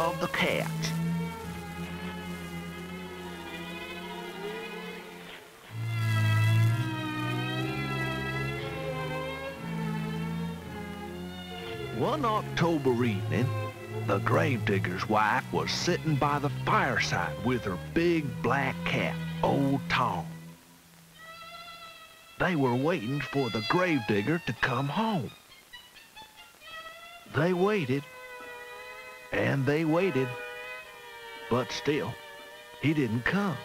of the cats. One October evening, the gravedigger's wife was sitting by the fireside with her big black cat, Old Tom. They were waiting for the gravedigger to come home. They waited, and they waited, but still, he didn't come.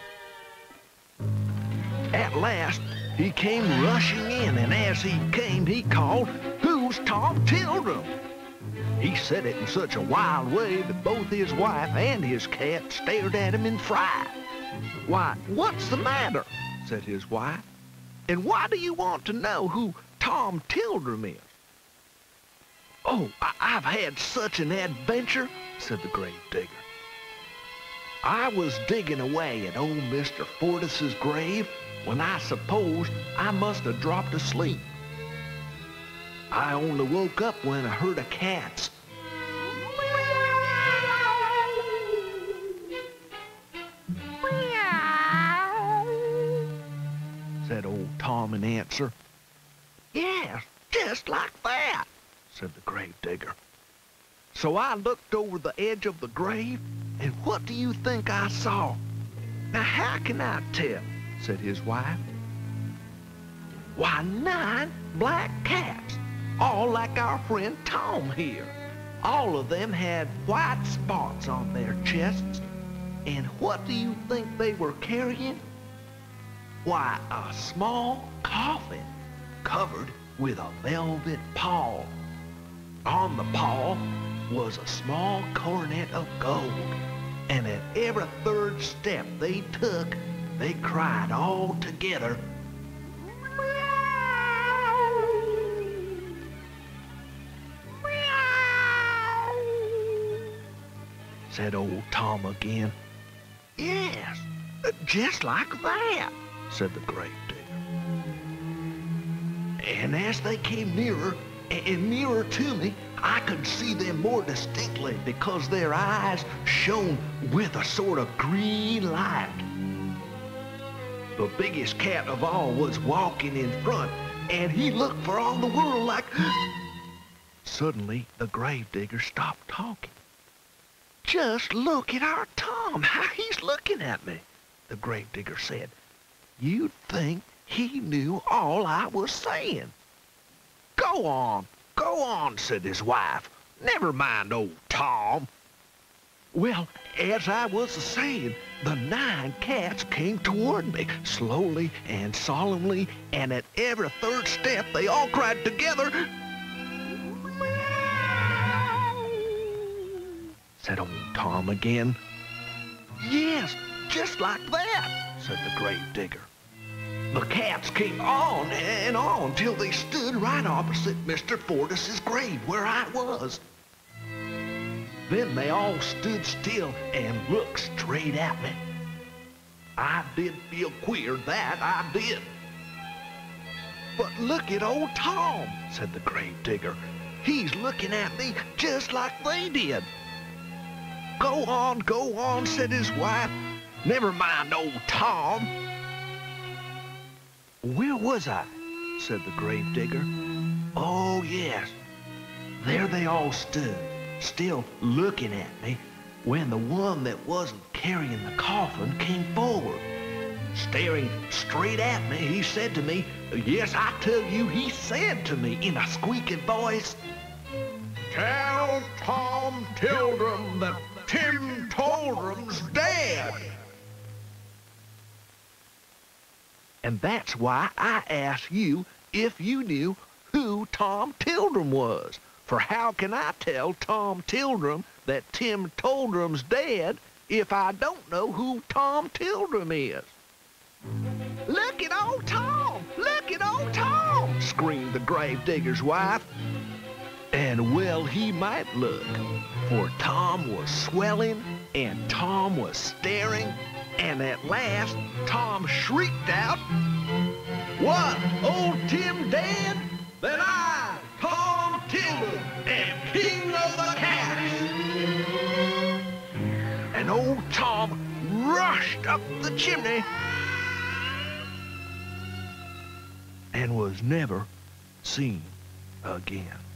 At last, he came rushing in, and as he came, he called, "Who's Tom Tildrum?" He said it in such a wild way that both his wife and his cat stared at him in fright. "Why, what's the matter?" said his wife. "And why do you want to know who Tom Tildrum is?" "Oh, I've had such an adventure," said the gravedigger. "I was digging away at old Mr. Fortis's grave when I supposed I must have dropped asleep. I only woke up when I heard a cat's said old Tom in answer. "Yes, just like that," said the gravedigger. "So I looked over the edge of the grave, and what do you think I saw?" "Now, how can I tell?" said his wife. "Why, 9 black cats, all like our friend Tom here. All of them had white spots on their chests. And what do you think they were carrying? Why, a small coffin covered with a velvet pall. On the pall was a small coronet of gold, and at every third step they took, they cried all together, 'said old Tom again. "Yes, just like that," said the gravedigger. And as they came nearer and nearer to me, I could see them more distinctly because their eyes shone with a sort of green light. The biggest cat of all was walking in front, and he looked for all the world like..." Suddenly, the gravedigger stopped talking. "Just look at our Tom, how he's looking at me," the gravedigger said. "You'd think he knew all I was saying." Go on," said his wife. "Never mind old Tom." Well, as I was saying, the 9 cats came toward me, slowly and solemnly, and at every third step they all cried together, said old Tom again. "Yes, just like that," said the gravedigger. The cats came on and on till they stood right opposite Mr. Fortis's grave where I was. Then they all stood still and looked straight at me. I did feel queer, that I did. "But look at old Tom," said the gravedigger. "He's looking at me just like they did." Go on," said his wife. "Never mind old Tom." "Where was I?" said the gravedigger. "Oh, yes. There they all stood, still looking at me, when the one that wasn't carrying the coffin came forward. Staring straight at me, he said to me, yes, I tell you, he said to me in a squeaky voice, "Tell Tom Tildrum that Tim Tildrum's dead." And that's why I asked you if you knew who Tom Tildrum was. For how can I tell Tom Tildrum that Tim Tildrum's dead if I don't know who Tom Tildrum is? "Look at old Tom! Look at old Tom!" screamed the gravedigger's wife. And well he might look, for Tom was swelling and Tom was staring, and at last Tom shrieked out, "What, old Tim dead? Then I, Tom Tildrum, am king of the cats!" and old Tom rushed up the chimney and was never seen again.